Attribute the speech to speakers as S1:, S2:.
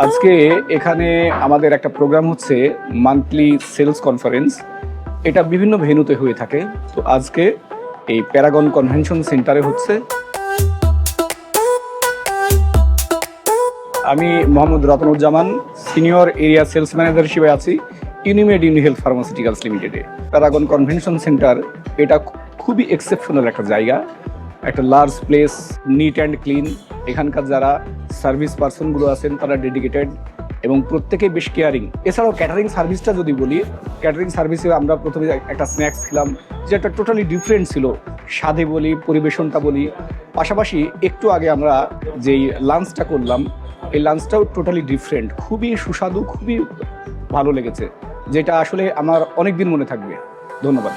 S1: আজকে এখানে আমাদের একটা প্রোগ্রাম হচ্ছে মান্থলি সেলস কনফারেন্স। এটা বিভিন্ন ভেন্যুতে হয়ে থাকে। তো আজকে এই প্যারাগন কনভেনশন সেন্টারে হচ্ছে। আমি Mohammad Ratanuzzaman, senior area sales manager হিসেবে আছি ইউনিমেড ইউনিহেলথ ফার্মাসিউটিক্যালস লিমিটেডে। প্যারাগন কনভেনশন সেন্টার এটা খুবই এক্সেপশনাল একটা জায়গা, একটা large place, neat and clean. এখানকার যারা সার্ভিস পার্সনগুলো আছেন তারা ডেডিকেটেড এবং প্রত্যেকেই বেশ কেয়ারিং। এছাড়াও ক্যাটারিং সার্ভিসটা যদি বলি, ক্যাটারিং সার্ভিসে আমরা প্রথমে একটা স্ন্যাক্স খেলাম যেটা টোটালি ডিফারেন্ট ছিল, স্বাদে বলি, পরিবেশনটা বলি। পাশাপাশি একটু আগে আমরা যেই লাঞ্চটা করলাম, এই লাঞ্চটাও টোটালি ডিফারেন্ট, খুবই সুস্বাদু, খুবই ভালো লেগেছে, যেটা আসলে আমার অনেক দিন মনে থাকবে। ধন্যবাদ।